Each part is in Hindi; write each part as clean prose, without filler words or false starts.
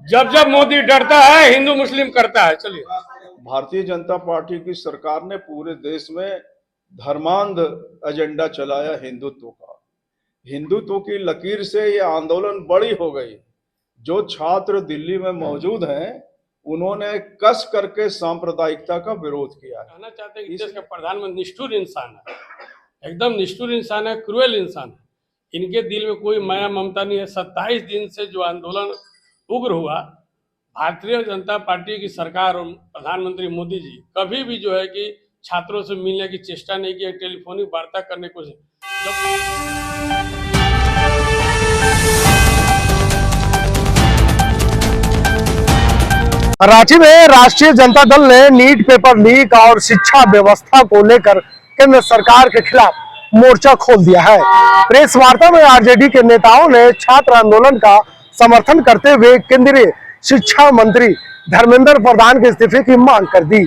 जब जब मोदी डरता है हिंदू मुस्लिम करता है। चलिए, भारतीय जनता पार्टी की सरकार ने पूरे देश में धर्मांध एजेंडा चलाया हिंदुत्व का। हिंदुत्व की लकीर से ये आंदोलन बड़ी हो गई। जो छात्र दिल्ली में मौजूद हैं उन्होंने कस करके सांप्रदायिकता का विरोध किया है। कहना चाहते हैं कि देश का प्रधानमंत्री निष्ठुर इंसान है, एकदम निष्ठुर इंसान है, क्रूएल इंसान है। इनके दिल में कोई माया ममता नहीं है। 27 दिन से जो आंदोलन उग्र हुआ, भारतीय जनता पार्टी की सरकार और प्रधानमंत्री मोदी जी कभी भी जो है कि छात्रों से मिलने की चेष्टा नहीं की, टेलीफोनिक वार्ता करने की कोशिश। रांची में राष्ट्रीय जनता दल ने नीट पेपर लीक और शिक्षा व्यवस्था को लेकर केंद्र सरकार के खिलाफ मोर्चा खोल दिया है। प्रेस वार्ता में आरजेडी के नेताओं ने छात्र आंदोलन का समर्थन करते हुए केंद्रीय शिक्षा मंत्री धर्मेंद्र प्रधान के इस्तीफे की मांग कर दी।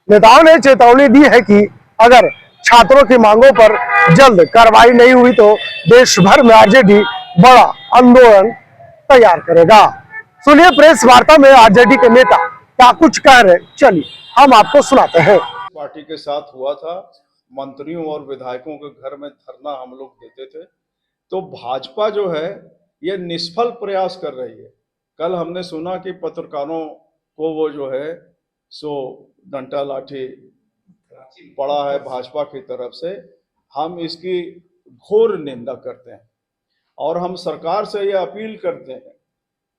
नेताओं ने चेतावनी दी है कि अगर छात्रों की मांगों पर जल्द कार्रवाई नहीं हुई तो देश भर में आरजेडी बड़ा आंदोलन तैयार करेगा। सुनिए प्रेस वार्ता में आरजेडी के नेता क्या कुछ कह रहे, चलिए हम आपको सुनाते हैं। पार्टी के साथ हुआ था, मंत्रियों और विधायकों के घर में धरना हम लोग देते थे। तो भाजपा जो है ये निष्फल प्रयास कर रही है। कल हमने सुना कि पत्रकारों को वो जो है सो डंडा लाठी पड़ा है भाजपा की तरफ से। हम इसकी घोर निंदा करते हैं और हम सरकार से ये अपील करते हैं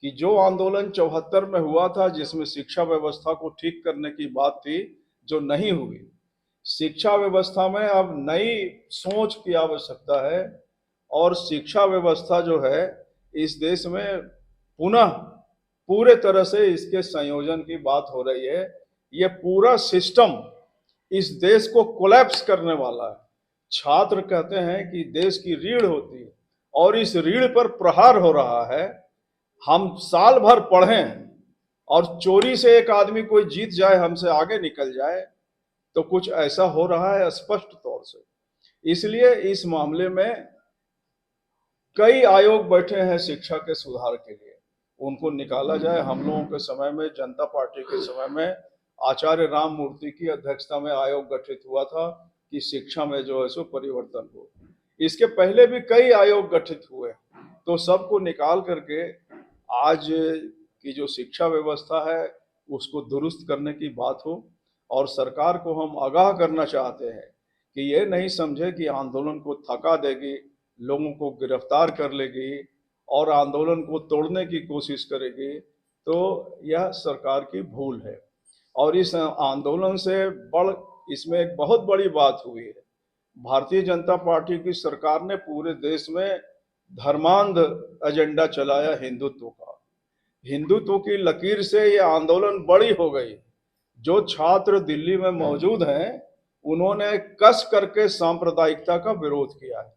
कि जो आंदोलन 74 में हुआ था, जिसमें शिक्षा व्यवस्था को ठीक करने की बात थी, जो नहीं हुई। शिक्षा व्यवस्था में अब नई सोच की आवश्यकता है और शिक्षा व्यवस्था जो है इस देश में पुनः पूरे तरह से इसके संयोजन की बात हो रही है। ये पूरा सिस्टम इस देश को कोलैप्स करने वाला है। छात्र कहते हैं कि देश की रीढ़ होती है और इस रीढ़ पर प्रहार हो रहा है। हम साल भर पढ़ें और चोरी से एक आदमी कोई जीत जाए, हमसे आगे निकल जाए, तो कुछ ऐसा हो रहा है स्पष्ट तौर से। इसलिए इस मामले में कई आयोग बैठे हैं शिक्षा के सुधार के लिए, उनको निकाला जाए। हम लोगों के समय में, जनता पार्टी के समय में आचार्य राम मूर्ति की अध्यक्षता में आयोग गठित हुआ था कि शिक्षा में जो है सो परिवर्तन हो। इसके पहले भी कई आयोग गठित हुए, तो सबको निकाल करके आज की जो शिक्षा व्यवस्था है उसको दुरुस्त करने की बात हो। और सरकार को हम आगाह करना चाहते हैं कि ये नहीं समझे कि आंदोलन को थका देगी, लोगों को गिरफ्तार कर लेगी और आंदोलन को तोड़ने की कोशिश करेगी, तो यह सरकार की भूल है। और इस आंदोलन से इसमें एक बहुत बड़ी बात हुई है। भारतीय जनता पार्टी की सरकार ने पूरे देश में धर्मांध एजेंडा चलाया हिंदुत्व का। हिंदुत्व की लकीर से ये आंदोलन बड़ी हो गई। जो छात्र दिल्ली में मौजूद हैं उन्होंने कस करके सांप्रदायिकता का विरोध किया है।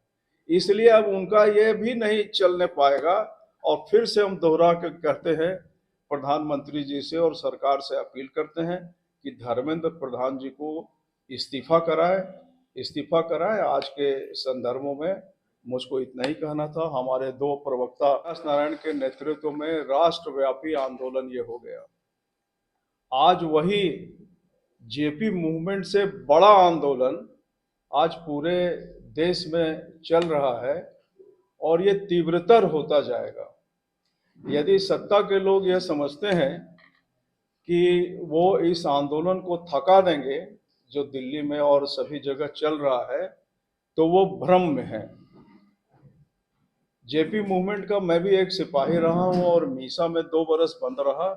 इसलिए अब उनका ये भी नहीं चलने पाएगा। और फिर से हम दोहरा के कहते हैं, प्रधानमंत्री जी से और सरकार से अपील करते हैं कि धर्मेंद्र प्रधान जी को इस्तीफा कराए। आज के संदर्भों में मुझको इतना ही कहना था। हमारे दो प्रवक्ता नारायण के नेतृत्व में राष्ट्रव्यापी आंदोलन ये हो गया। आज वही जेपी मूवमेंट से बड़ा आंदोलन आज पूरे देश में चल रहा है और ये तीव्रतर होता जाएगा। यदि सत्ता के लोग यह समझते हैं कि वो इस आंदोलन को थका देंगे जो दिल्ली में और सभी जगह चल रहा है, तो वो भ्रम में है। जेपी मूवमेंट का मैं भी एक सिपाही रहा हूं और मीसा में 2 बरस बंद रहा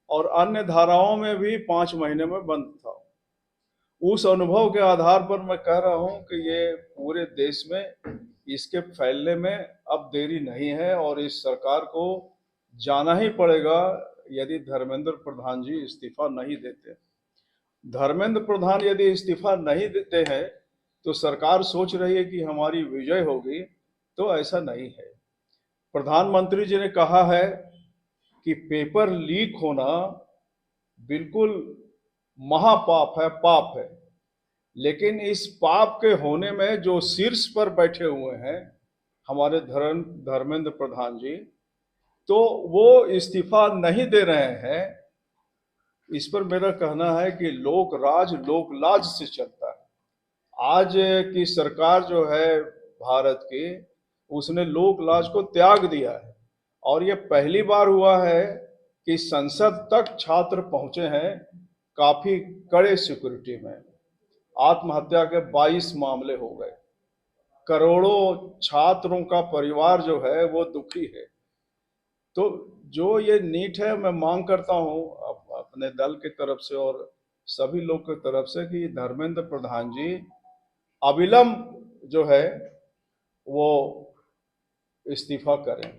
और अन्य धाराओं में भी 5 महीने में बंद था। उस अनुभव के आधार पर मैं कह रहा हूं कि ये पूरे देश में इसके फैलने में अब देरी नहीं है और इस सरकार को जाना ही पड़ेगा यदि धर्मेंद्र प्रधान जी इस्तीफा नहीं देते। धर्मेंद्र प्रधान यदि इस्तीफा नहीं देते हैं तो सरकार सोच रही है कि हमारी विजय होगी, तो ऐसा नहीं है। प्रधानमंत्री जी ने कहा है कि पेपर लीक होना बिल्कुल महापाप है, पाप है। लेकिन इस पाप के होने में जो शीर्ष पर बैठे हुए हैं हमारे धर्मेंद्र प्रधान जी, तो वो इस्तीफा नहीं दे रहे हैं। इस पर मेरा कहना है कि लोक राज लोक लाज से चलता है। आज की सरकार जो है भारत की, उसने लोक लाज को त्याग दिया है और ये पहली बार हुआ है कि संसद तक छात्र पहुंचे हैं काफी कड़े सिक्योरिटी में। आत्महत्या के 22 मामले हो गए। करोड़ों छात्रों का परिवार जो है वो दुखी है। तो जो ये नीट है, मैं मांग करता हूं अपने दल की तरफ से और सभी लोग की तरफ से कि धर्मेंद्र प्रधान जी अविलंब जो है वो इस्तीफा करें।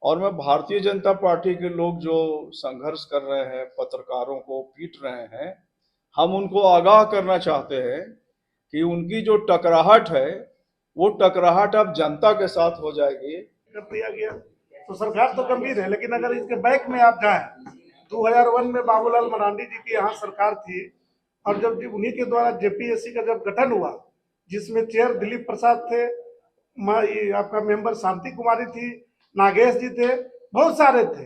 और मैं भारतीय जनता पार्टी के लोग जो संघर्ष कर रहे हैं, पत्रकारों को पीट रहे हैं, हम उनको आगाह करना चाहते हैं कि उनकी जो टकराहट है वो टकराहट अब जनता के साथ हो जाएगी। कर दिया गया तो सरकार तो गंभीर है, लेकिन अगर इसके बैक में आप जाएं, 2001 में बाबूलाल मरांडी जी की यहाँ सरकार थी और जब उन्हीं के द्वारा जेपीएससी का जब गठन हुआ, जिसमें चेयर दिलीप प्रसाद थे, आपका मेंबर शांति कुमारी थी, नागेश जी थे, बहुत सारे थे।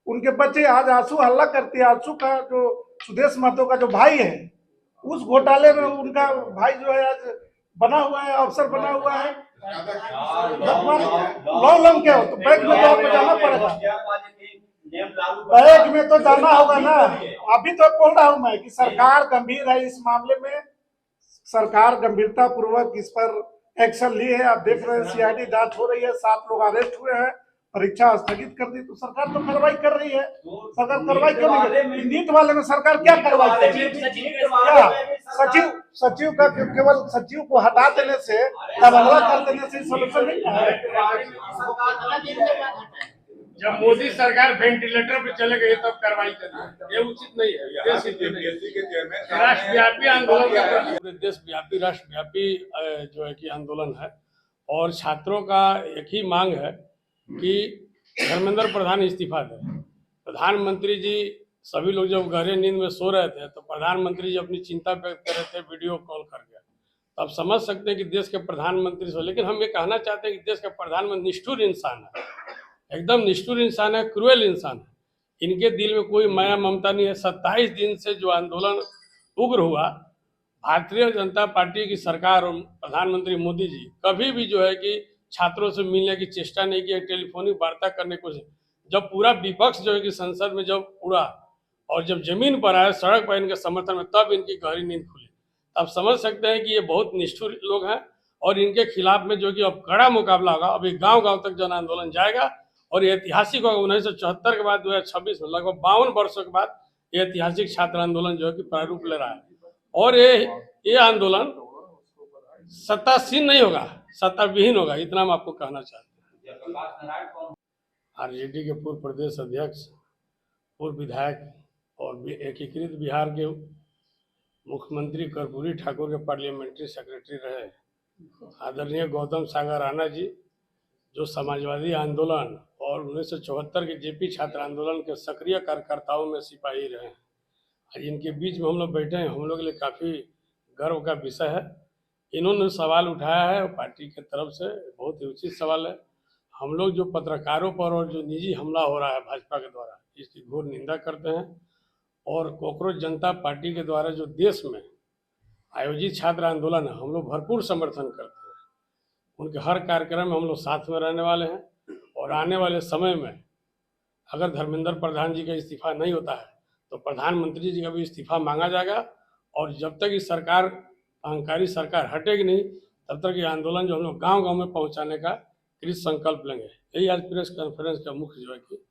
उनके बच्चे आज आंसू हल्ला करते हैं। आंसू का जो सुदेश महतो का जो भाई है, उस घोटाले में उनका भाई जो है आज बना हुआ है, अफसर बना हुआ है। लॉ लंग क्या हो तो बैंक में तो आपको जाना पड़ेगा, बैंक में तो जाना होगा ना। अभी तो बोल रहा हूं मैं कि सरकार गंभीर है इस मामले में। सरकार गंभीरता पूर्वक इस पर एक्शन ली है। आप देख रहे हैं सीआईडी जांच हो रही है, 7 लोग अरेस्ट हुए हैं, परीक्षा स्थगित कर दी। तो सरकार तो कार्रवाई कर रही है। सरकार कार्रवाई कर रही है। नीट वाले में सरकार क्या कार्रवाई कर रही है? क्या सचिव का केवल सचिव को हटा देने से, तबादला कर देने से सोल्यूशन नहीं है। जब मोदी सरकार वेंटिलेटर पे चले गए तब कार्रवाई करी, ये उचित नहीं है। राष्ट्रव्यापी आंदोलन, पूरे देशव्यापी राष्ट्रव्यापी जो है कि आंदोलन है और छात्रों का एक ही मांग है कि धर्मेंद्र प्रधान इस्तीफा दें। प्रधानमंत्री जी, सभी लोग जब गहरे नींद में सो रहे थे तो प्रधानमंत्री जी अपनी चिंता व्यक्त कर रहे थे वीडियो कॉल करके। तो आप समझ सकते हैं कि देश के प्रधानमंत्री से, लेकिन हम ये कहना चाहते हैं कि देश के प्रधानमंत्री निष्ठुर इंसान है, एकदम निष्ठुर इंसान है, क्रूएल इंसान है। इनके दिल में कोई माया ममता नहीं है। 27 दिन से जो आंदोलन उग्र हुआ, भारतीय जनता पार्टी की सरकार और प्रधानमंत्री मोदी जी कभी भी जो है कि छात्रों से मिलने की चेष्टा नहीं की, टेलीफोनिक वार्ता करने की कोशिश। जब पूरा विपक्ष जो है कि संसद में जब उड़ा और जब जमीन पर आए, सड़क पर इनके समर्थन में, तब इनकी गहरी नींद खुली। आप समझ सकते हैं कि ये बहुत निष्ठुर लोग हैं और इनके खिलाफ में जो कि अब कड़ा मुकाबला होगा। अभी गांव-गांव तक जन आंदोलन जाएगा और ये ऐतिहासिक होगा। 1974 के बाद 2026 में लगभग 52 वर्षों के बाद ये ऐतिहासिक छात्र आंदोलन जो है कि प्रारूप ले रहा है। और ये आंदोलन सत्तासीन नहीं होगा, सत्ता विहीन होगा, इतना हम आपको कहना चाहते हैं। आरजेडी के पूर्व प्रदेश अध्यक्ष, पूर्व विधायक और एकीकृत बिहार के मुख्यमंत्री कर्पूरी ठाकुर के पार्लियामेंट्री सेक्रेटरी रहे आदरणीय गौतम सागर राणा जी, जो समाजवादी आंदोलन और 1974 के जेपी छात्र आंदोलन के सक्रिय कार्यकर्ताओं में सिपाही रहे हैं। आज इनके बीच में हम लोग बैठे हैं, हम लोग के लिए काफ़ी गर्व का विषय है। इन्होंने सवाल उठाया है पार्टी की तरफ से, बहुत ही उचित सवाल है। हम लोग जो पत्रकारों पर और जो निजी हमला हो रहा है भाजपा के द्वारा, इसकी घोर निंदा करते हैं। और कॉकरोच जनता पार्टी के द्वारा जो देश में आयोजित छात्र आंदोलन है, हम लोग भरपूर समर्थन करते हैं। उनके हर कार्यक्रम में हम लोग साथ में रहने वाले हैं और आने वाले समय में अगर धर्मेंद्र प्रधान जी का इस्तीफा नहीं होता है तो प्रधानमंत्री जी का भी इस्तीफा मांगा जाएगा। और जब तक इस सरकार, अहंकारी सरकार हटेगी नहीं, तब तक ये आंदोलन जो हम लोग गाँव-गाँव में पहुँचाने का कृत संकल्प लेंगे। यही आज प्रेस कॉन्फ्रेंस का मुख्य जो है कि